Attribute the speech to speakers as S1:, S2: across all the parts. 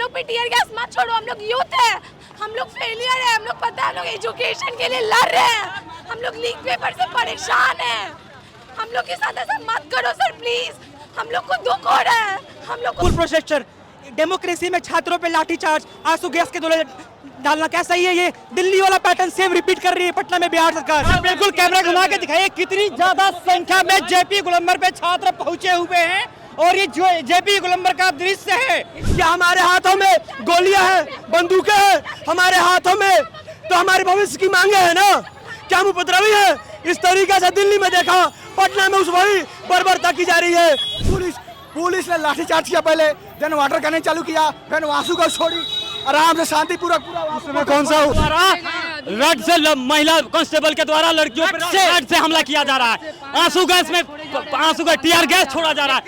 S1: लोग पे tear gas मत छोड़ो, हम लोग यूथ है, हम लोग फेलियर है, हम लोग पता है, हम लोग एजुकेशन के लिए लड़ रहे हैं, हम लोग लीक पेपर से परेशान हैं, हम लोग के साथ ऐसा मत करो सर प्लीज, हम लोग को दुख हो रहा है, हम लोग को
S2: प्रोटेस्टर डेमोक्रेसी में छात्रों पे लाठीचार्ज, आंसू गैस के गोले डालना क्या सही है? ये दिल्ली वाला पैटर्न सेम रिपीट कर रही है पटना में बिहार सरकार।
S3: बिल्कुल कैमरा घुमा के दिखाइए कितनी ज्यादा संख्या में जेपी गोलंबर पे छात्र पहुंचे हुए हैं और ये जो जेपी गोलंबर का दृश्य है।
S2: क्या हमारे हाथों में गोलियां हैं, बंदूकें हैं हमारे हाथों में, तो हमारे भविष्य की मांगे है ना? क्या हम उपद्रवी है? इस तरीके से दिल्ली में देखा, पटना में उस वही बर्बरता की जा रही है। पुलिस ने लाठीचार्ज किया, पहले देन वाटर कैनन चालू किया, फिर आंसू को छोड़ी, आराम से शांति पूरा उसमें कौन सा
S3: रड से महिला कांस्टेबल के द्वारा लड़कियों पर रड से हमला किया जा रहा है, आंसू गैस में आंसू का टीयर गैस छोड़ा जा रहा है,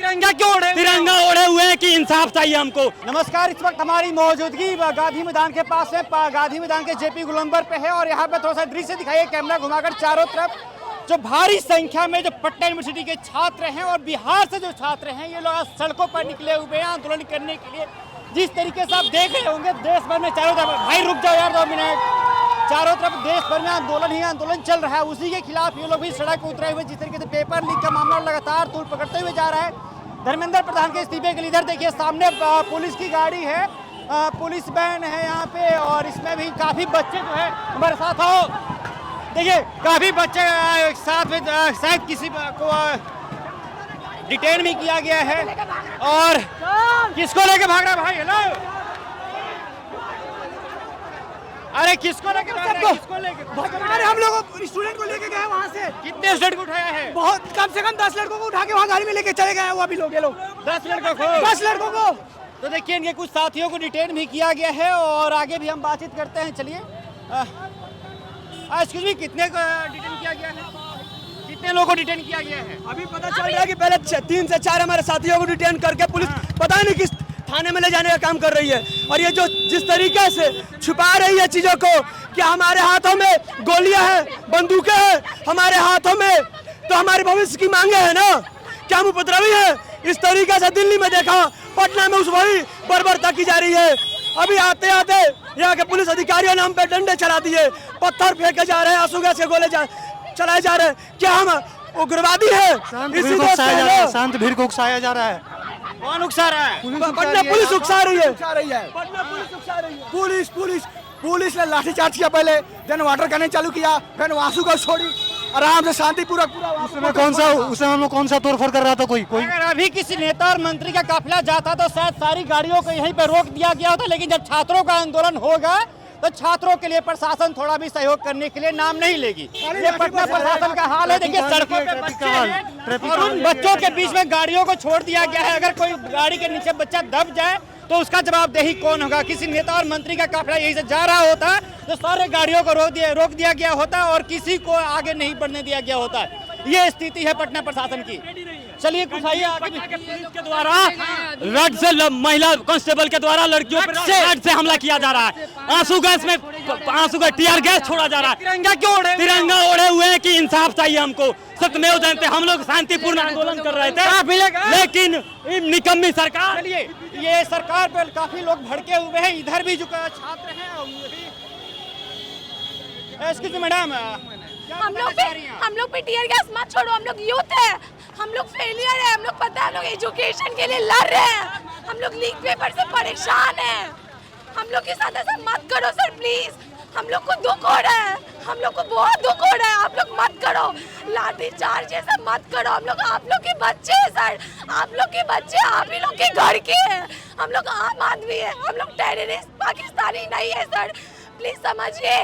S3: तिरंगा ओढ़े हुए हैं कि इंसाफ चाहिए हमको। नमस्कार, इस वक्त हमारी मौजूदगी गांधी मैदान के पास है, गांधी मैदान के जेपी गोलंबर पे है और यहाँ पे थोड़ा सा दृश्य दिखाइए कैमरा घुमाकर चारों तरफ। जो भारी संख्या में जो पटना यूनिवर्सिटी के छात्र हैं और बिहार से जो छात्र हैं, ये लोग सड़कों पर निकले हुए हैं आंदोलन करने के लिए। जिस तरीके से आप देख रहे होंगे देश भर में चारों तरफ, भाई रुक जाओ यार 2 मिनट, चारों तरफ देश भर में आंदोलन ही आंदोलन चल रहा है, उसी के खिलाफ ये लोग भी सड़क पर उतरे हुए। जिस तरीके से पेपर लीक का मामला लगातार तूल पकड़ते हुए जा रहा है, धर्मेंद्र प्रधान के इस्तीफे के लिए इधर देखिए सामने पुलिस की गाड़ी है, पुलिस वैन है यहाँ पे और इसमें भी काफी बच्चे जो है हमारे साथ आओ, देखिए काफी बच्चे साथ में शायद किसी को डिटेन भी किया गया है। और किसको लेके भाग रहा है भाई? हेलो, अरे किसको लेके भाग रहा है? किसको लेके?
S2: अरे हम लोग स्टूडेंट को लेके गए वहाँ से,
S3: कितने स्टूडेंट को उठाया है?
S2: बहुत कम से कम 10 लड़कों को उठा के वहाँ गाड़ी में लेके चले गए हैं वो अभी लोग, ये लोग
S3: 10 लड़कों को
S2: 10 लड़कों को।
S3: तो देखिए इनके कुछ साथियों को डिटेन भी किया गया है और आगे भी हम बातचीत करते हैं। चलिए एक्सक्यूज मी, कितने को डिटेन किया गया है? कितने लोगों को डिटेन किया गया है?
S2: अभी पता चल रहा है कि पहले 3 से 4 हमारे साथियों को डिटेन करके पुलिस पता नहीं किस थाने में ले जाने का काम कर रही है। और ये जो जिस तरीके से छुपा रही है चीजों को, कि हमारे हाथों में गोलियां हैं, बंदूकें हैं हमारे हाथों में, तो हमारे भविष्य की मांगे है ना? क्या हम उपद्रवी है? इस तरीके से दिल्ली में देखा, पटना में उस वही बर्बरता की जा रही है। अभी आते आते यहाँ के पुलिस अधिकारियों ने हम पे डंडे चला दिए, पत्थर फेंके जा रहे हैं, आंसू गैस के गोले चलाए जा रहे हैं। क्या हम उग्रवादी है?
S4: शांत भीड़ को उकसाया जा रहा है।
S3: कौन उकसा रहा है?
S2: पटना पुलिस उकसा रही है, पटना पुलिस उकसा रही है। पुलिस ने लाठीचार्ज किया, पहले देन वाटर कैनन चालू किया, फिर आंसू को छोड़ी, आराम से शांति पूरा
S4: उसमें कौन सा तोड़फोड़ कर रहा था? कोई
S3: अगर अभी किसी नेता और मंत्री का काफिला जाता तो शायद सारी गाड़ियों को यहीं पर रोक दिया गया होता, लेकिन जब छात्रों का आंदोलन होगा तो छात्रों के लिए प्रशासन थोड़ा भी सहयोग करने के लिए नाम नहीं लेगी। ये पटना प्रशासन का हाल है, देखिए सड़कों पे बच्चे हैं और उन बच्चों के बीच में गाड़ियों को छोड़ दिया गया है। अगर कोई गाड़ी के नीचे बच्चा दब जाए तो उसका जवाबदेही कौन होगा? किसी नेता और मंत्री का काफिला यहीं से जा रहा होता तो सारे गाड़ियों को रोक दिया गया होता और किसी को आगे नहीं बढ़ने दिया गया होता। ये स्थिति है पटना प्रशासन की। चलिए कुछ आइए आगे। पुलिस के द्वारा रड से महिला कांस्टेबल के द्वारा लड़कियों पर रड से हमला किया जा रहा है, आंसू गैस में आंसू का टीयर गैस छोड़ा जा रहा है, तिरंगा ओढ़े हुए हैं कि इंसाफ चाहिए हमको। सत्यमेव जयते, हम लोग शांतिपूर्ण आंदोलन कर रहे थे, लेकिन निकम्मी सरकार, ये सरकार पर काफी लोग भड़के हुए हैं। इधर भी जो छात्र हैं, एक्सक्यूज मी मैडम,
S1: हम लोग पे टीयर गैस मत छोड़ो, हम लोग यूथ है, हम लोग फेलियर है, हम लोग पता है, हम लोग एजुकेशन के लिए लड़ रहे हैं, हम लोग लीक पेपर से परेशान हैं, हम लोग के साथ ऐसा मत करो सर प्लीज, हम लोग को दुख हो रहा है, हम लोग को बहुत दुख हो रहा है, आप लोग मत करो, लाठीचार्ज ऐसा मत करो। हम लोग आप लोग के बच्चे हैं सर, आप लोग के बच्चे आप ही लोग के घर के हैं, हम लोग आम आदमी है, हम लोग टेररिस्ट पाकिस्तानी नहीं है सर, प्लीज समझिए,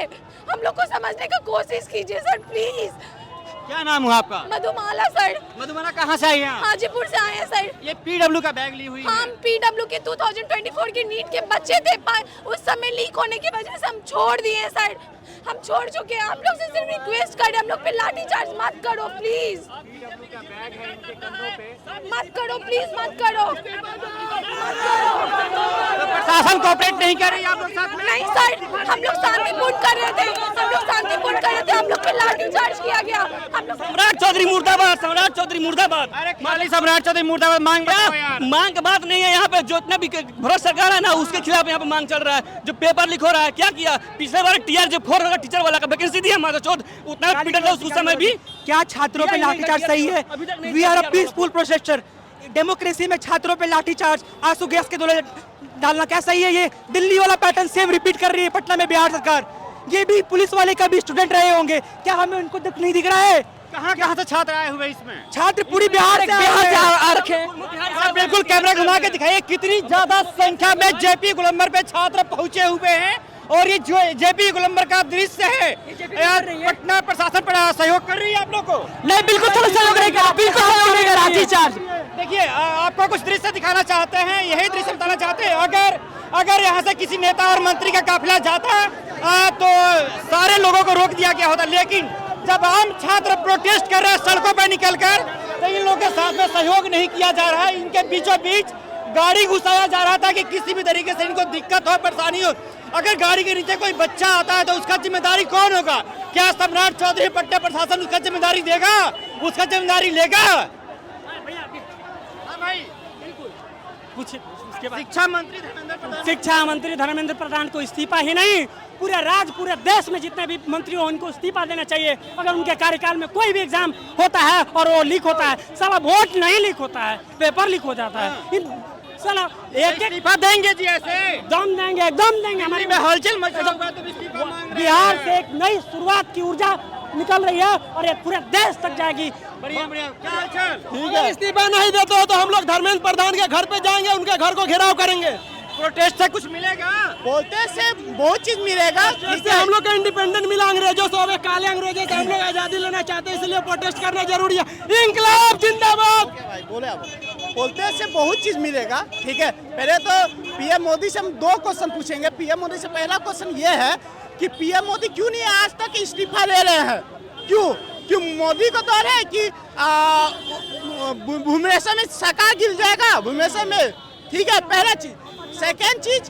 S1: हम लोग को समझने का कोशिश कीजिए सर प्लीज।
S3: क्या नाम हुआ आपका?
S1: मधुमाला सर।
S3: मधुमाला कहाँ से आई हैं?
S1: हाजीपुर से आए हैं सर।
S3: ये पीडब्ल्यू का बैग ली हुई है?
S1: हम पीडब्ल्यू के 2024 की नीट के बच्चे थे, उस समय लीक होने की वजह से हम छोड़ दिए सर, हम छोड़ चुके हैं। आप लोग से सिर्फ रिक्वेस्ट कर रहे हैं, हम लोग पे लाठीचार्ज मत करो प्लीज, मत करो प्लीज, मत करो।
S3: प्रशासन कोऑपरेट नहीं कर रही आप लोग साथ में?
S1: नहीं सर, हम लोग शांतिपूर्ण कर रहे थे, हम लोग पे लाठीचार्ज किया गया। हम लोग
S3: सम्राट चौधरी मुर्दाबाद, सम्राट चौधरी मुर्दाबाद। अरे खाली सम्राट चौधरी मुर्दाबाद मांग
S5: बात नहीं है। यहाँ पे जो इतना भी भ्रष्ट सरकार है ना, उसके खिलाफ यहाँ पे मांग चल रहा है। जो पेपर लीक हो रहा है, क्या किया पिछले बार टीआर जो 4 होगा टीचर वाला का वैकेंसी दिया माता चौथ, उतना पीटर था उस समय भी।
S6: क्या छात्रों पे लाठीचार्ज सही है? We are a peaceful protester. Democracy में छात्रों पे लाठीचार्ज, आंसू गैस के गोले डालना क्या सही है? ये दिल्ली वाला पैटर्न सेम रिपीट कर रही है पटना में बिहार सरकार। ये भी पुलिस वाले का भी स्टूडेंट रहे होंगे, क्या हमें उनको नहीं दिख रहा है?
S3: कहाँ से छात्र आए हुए इसमें?
S6: छात्र पूरी बिहार से आ रखे हैं।
S3: आप बिल्कुल कैमरा घुमा के दिखाइए कितनी ज्यादा संख्या में जेपी गोलंबर पे छात्र पहुंचे हुए हैं। और ये जो जेपी गोलंबर का दृश्य है, यार पटना प्रशासन पर सहयोग कर रही है आप लोग को?
S6: नहीं, बिल्कुल सहयोग रहेगा, बिल्कुल सहयोग रहेगा। लाठीचार्ज
S3: देखिए, आपको कुछ दृश्य दिखाना चाहते हैं, यही दृश्य बताना चाहते हैं। अगर यहाँ से किसी नेता और मंत्री का काफिला जाता तो सारे लोगों को रोक दिया गया होता, लेकिन जब आम छात्र प्रोटेस्ट कर रहे हैं सड़कों पर निकलकर, तो इन लोगों के साथ में सहयोग नहीं किया जा रहा है। इनके बीचों बीच गाड़ी घुसाया जा रहा था कि किसी भी तरीके से इनको दिक्कत हो, परेशानी हो। अगर गाड़ी के नीचे कोई बच्चा आता है तो उसका जिम्मेदारी कौन होगा? क्या सम्राट चौधरी पट्टा प्रशासन उसका जिम्मेदारी देगा? उसका जिम्मेदारी लेगा?
S6: शिक्षा मंत्री धर्मेंद्र प्रधान को इस्तीफा ही नहीं, पूरे देश में जितने भी मंत्री हो उनको इस्तीफा देना चाहिए। अगर उनके कार्यकाल में कोई भी एग्जाम होता है और वो लीक होता है, साला वोट नहीं लीक होता है, पेपर लीक हो जाता है। साला एक
S3: इस्तीफा देंगे जी, ऐसे
S6: दम देंगे, एकदम देंगे। हमारी
S3: में हलचल मचा हुआ है, तो इस्तीफा मांग रहे हैं।
S6: बिहार से एक नई शुरुआत की ऊर्जा निकल रही है और ये पूरे देश तक जाएगी।
S3: बढ़िया बढ़िया, क्या हालचाल?
S2: ठीक है। इस्तीफा नहीं देते हो तो हम लोग धर्मेंद्र प्रधान के घर पे जाएंगे, उनके घर को घेराव करेंगे।
S3: प्रोटेस्ट से कुछ मिलेगा?
S2: बोलते से बहुत चीज मिलेगा। इससे हम लोग का इंडिपेंडेंट मिला अंग्रेजों से, अब काले अंग्रेजों से हम लोग आजादी लेना चाहते हैं, इसलिए प्रोटेस्ट करना जरूरी है। इंकलाब जिंदाबाद।
S7: भाई बोले आप बोलते से बहुत चीज मिलेगा। ठीक है, पहले तो पीएम मोदी से हम 2 क्वेश्चन पूछेंगे। पीएम मोदी से पहला क्वेश्चन ये है कि पीएम मोदी क्यों नहीं आज तक इस्तीफा ले रहे हैं? क्यों मोदी को तो है कि भुवनेश्वर में सरकार गिर जाएगा, भुवनेश्वर में। ठीक है, पहला चीज। सेकेंड चीज,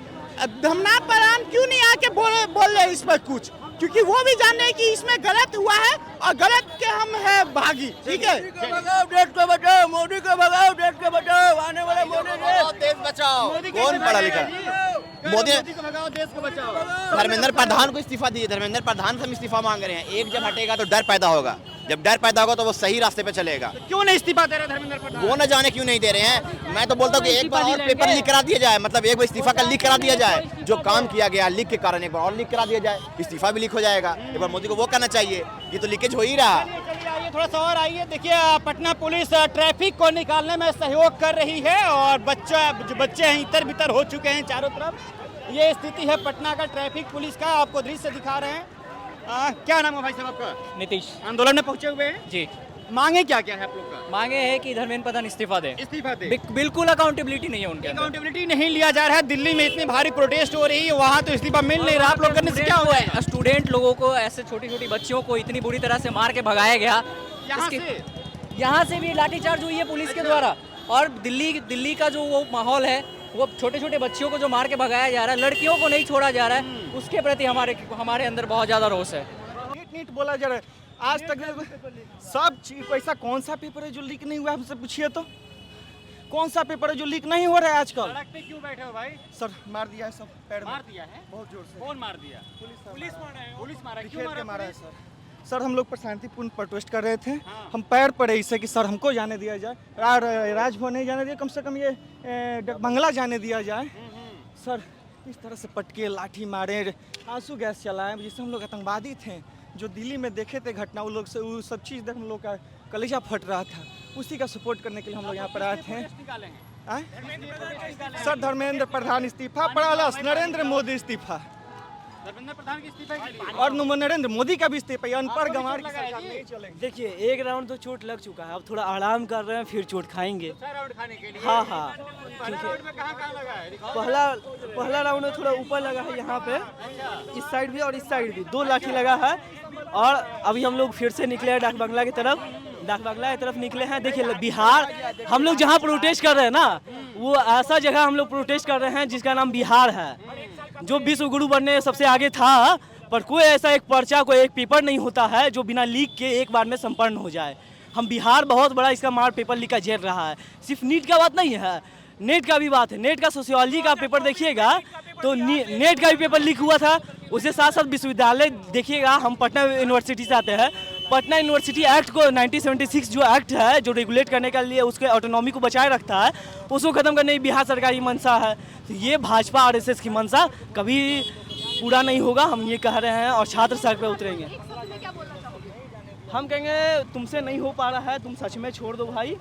S7: धर्मेंद्र प्रधान क्यों नहीं आके बोल रहे इस पर कुछ? क्योंकि वो भी जाने हैं कि इसमें गलत हुआ है और गलत के हम है भागी। ठीक है,
S2: देश को बचाओ, मोदी को भगाओ, देश को बचाओ, आने वाले मोदी को
S7: देश बचाओ। कौन पढ़ा लिखा? मोदी
S3: को भगाओ, देश को बचाओ।
S7: धर्मेंद्र प्रधान को इस्तीफा दिए, धर्मेंद्र प्रधान से हम इस्तीफा मांग रहे हैं। एक जब हटेगा तो डर पैदा होगा, जब डर पैदा होगा तो वो सही रास्ते पे चलेगा।
S3: क्यों नहीं इस्तीफा दे रहे धर्मेंद्र प्रधान?
S7: वो न जाने क्यों नहीं दे रहे हैं। मैं तो बोलता हूँ कि एक बार और पेपर लीक करा दिया जाए, मतलब एक बार इस्तीफा का लीक करा दिया जाए। जो काम किया गया लीक के कारण एक बार और लीक करा दिया जाए, इस्तीफा भी लीक हो जाएगा। एक बार मोदी को वो करना चाहिए, ये तो लीकेज हो ही रहा।
S3: चलिए आइए थोड़ा सा और आइए। देखिए, पटना पुलिस ट्रैफिक को निकालने में सहयोग कर रही है और जो बच्चे हैं इतर बितर हो चुके हैं चारों तरफ। ये स्थिति है पटना का ट्रैफिक पुलिस का, आपको दृश्य दिखा रहे हैं। क्या नाम है भाई साहब आपका?
S5: नीतीश
S3: आंदोलन में पहुंचे हुए हैं
S5: जी।
S3: मांगे क्या क्या है आप लोग का?
S5: मांगे है कि धर्मेंद्र प्रधान इस्तीफा दे।
S3: इस्तीफा दे।
S5: बिल्कुल अकाउंटेबिलिटी नहीं है उनके अंदर।
S3: अकाउंटेबिलिटी नहीं लिया जा रहा है। दिल्ली में इतनी भारी प्रोटेस्ट हो रही है, वहाँ तो इस्तीफा मिल नहीं रहा। आप लोग करने से क्या हुआ है?
S5: स्टूडेंट लोगों को, ऐसे छोटी छोटी बच्चियों को इतनी बुरी तरह से मार के भगाया गया। यहाँ से भी लाठीचार्ज हुई है पुलिस के द्वारा। और दिल्ली का जो वो माहौल है, वो छोटे छोटे बच्चियों को जो मार के भगाया जा रहा है, लड़कियों को नहीं छोड़ा जा रहा है, उसके प्रति हमारे अंदर बहुत ज्यादा रोष है।
S2: नीट बोला जा रहा है। आज तक सब पैसा, कौन सा पेपर है जो लीक नहीं हुआ? हमसे पूछिए तो, कौन सा पेपर है जो लीक नहीं हो रहा है आजकल?
S3: सड़क पे क्यों बैठे हो भाई?
S2: सर मार दिया है सब, पैर
S3: मार दिया है
S2: बहुत जोर से।
S3: कौन मार दिया? पुलिस मारा है। क्यों
S2: खेल के मारा है
S3: पुलिस?
S2: सर हम लोग पर शांतिपूर्ण प्रोटेस्ट कर रहे थे। हम पैर पड़े इससे कि सर हमको जाने दिया जाए, राजभवन नहीं जाने दिया, कम से कम ये बंगला जाने दिया जाए। सर इस तरह से पटके, लाठी मारे, आंसू गैस चलाए, जिससे हम लोग आतंकवादी थे। जो दिल्ली में देखे थे घटना, वो लोग से वो सब चीज़ देख हम लोग का कलेजा फट रहा था। उसी का सपोर्ट करने के लिए हम लोग यहाँ पर आए थे। सर धर्मेंद्र प्रधान इस्तीफा, पड़ालस नरेंद्र मोदी इस्तीफा,
S3: धर्मेंद्र प्रधान की इस्तीफा के लिए।
S2: और नरेंद्र मोदी का भी इस्तीफा। अनपढ़ गंवार की सरकार नहीं चलेगी।
S6: देखिए, एक राउंड तो चोट लग चुका है, अब थोड़ा आराम कर रहे हैं, फिर चोट खाएंगे।
S3: दूसरा राउंड खाने के लिए?
S6: हाँ हाँ।
S3: पहला राउंड में कहाँ लगा है?
S6: पहला राउंड में थोड़ा ऊपर लगा है, यहाँ पे इस साइड भी और इस साइड भी 2 लाठी लगा है। और अभी हम लोग फिर से निकले हैं डाक बंगला की तरफ निकले हैं। देखिए, बिहार, हम लोग जहाँ प्रोटेस्ट कर रहे हैं ना, वो ऐसा जगह हम लोग प्रोटेस्ट कर रहे हैं जिसका नाम बिहार है, जो विश्व गुरु बनने सबसे आगे था। पर कोई ऐसा एक पर्चा, कोई एक पेपर नहीं होता है जो बिना लीक के एक बार में संपन्न हो जाए। हम बिहार बहुत बड़ा इसका मार पेपर लीक का झेल रहा है। सिर्फ नीट का बात नहीं है, नेट का भी बात है, नेट का सोशियोलॉजी का पेपर देखिएगा तो नेट का भी पेपर लीक हुआ था। उसके साथ साथ विश्वविद्यालय देखिएगा, हम पटना यूनिवर्सिटी से आते हैं, पटना यूनिवर्सिटी एक्ट को 1976 जो एक्ट है जो रेगुलेट करने के लिए उसके ऑटोनॉमी को बचाए रखता है, उसको खत्म करने की बिहार सरकार की मंशा है। तो ये भाजपा RSS की मंशा कभी पूरा नहीं होगा, हम ये कह रहे हैं और छात्र सड़क पे उतरेंगे। हम कहेंगे तुमसे नहीं हो पा रहा है, तुम सच में छोड़ दो भाई।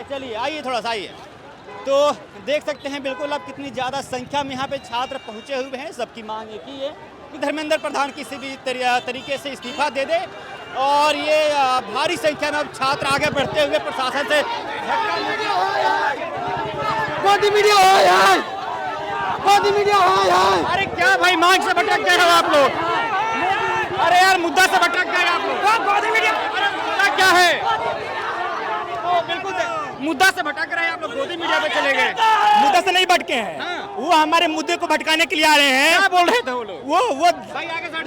S8: चलिए आइए थोड़ा सा आइए। तो देख सकते हैं बिल्कुल अब कितनी ज़्यादा संख्या में यहाँ पे छात्र पहुँचे हुए हैं। सबकी मांग एक ही है कि धर्मेंद्र प्रधान किसी भी तरीके से इस्तीफा दे दे, और ये भारी संख्या में अब छात्र आगे बढ़ते हुए प्रशासन से अरे क्या भाई मांग से भटक गए हो आप लोग? अरे यार मुद्दा से भटक गए आप लोग। मुद्दा क्या है? तो बिल्कुल मुद्दा से भटक रहे हैं आप लोग, गोदी मीडिया पे चले गए।
S2: मुद्दा से नहीं भटके हैं, वो हमारे मुद्दे को भटकाने के लिए आ रहे हैं।
S8: क्या बोल रहे थे वो लोग?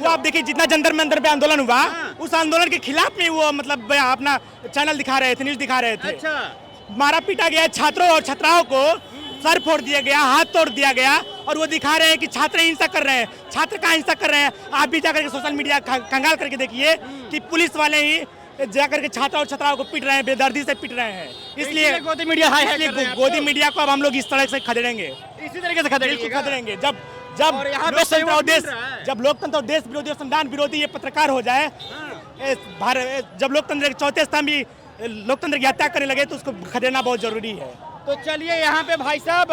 S2: वो आप देखिए, जितना जंतर मंतर पे आंदोलन हुआ, उस आंदोलन के खिलाफ में वो मतलब अपना चैनल दिखा रहे थे, न्यूज दिखा रहे थे।
S8: अच्छा।
S2: मारा पीटा गया छात्रों और छात्राओं को, सर फोड़ दिया गया, हाथ तोड़ दिया गया, और वो दिखा रहे हैं कि छात्र हिंसा कर रहे हैं। छात्र कहाँ हिंसा कर रहे हैं? आप भी जाकर के सोशल मीडिया कंगाल करके देखिए कि पुलिस वाले ही जाकर के छात्रों और छात्राओं को पीट रहे हैं, बेदर्दी से पीट रहे हैं। इसलिए
S8: गोदी मीडिया
S2: गोदी मीडिया को अब हम लोग इस तरह से खदेड़ेंगे,
S8: इसी तरीके से
S2: खदेड़ेंगे। जब
S8: और यहाँ पे
S2: लोकतंत्र और देश,
S8: मिल रहा है।
S2: जब लोकतंत्र और देश विरोधी और संविधान विरोधी ये पत्रकार हो जाए, जब लोकतंत्र के चौथे स्तंभ भी लोकतंत्र की हत्या करने लगे, तो उसको खदेड़ना बहुत जरूरी है।
S8: तो चलिए यहाँ पे भाई साहब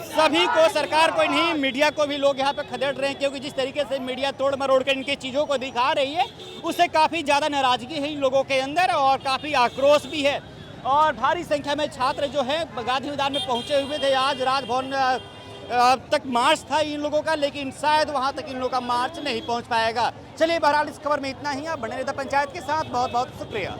S8: सभी को, सरकार को नहीं, मीडिया को भी लोग यहाँ पे खदेड़ रहे हैं, क्योंकि जिस तरीके से मीडिया तोड़ मरोड़ कर इनकी चीज़ों को दिखा रही है, उससे काफ़ी ज़्यादा नाराज़गी है इन लोगों के अंदर और काफ़ी आक्रोश भी है। और भारी संख्या में छात्र जो है गांधी मैदान में पहुँचे हुए थे। आज राजभवन तक मार्च था इन लोगों का, लेकिन शायद वहाँ तक इन लोगों का मार्च नहीं पहुँच पाएगा। चलिए बहरहाल इस खबर में इतना ही। आप बने रहे पंचायत के साथ, बहुत बहुत शुक्रिया।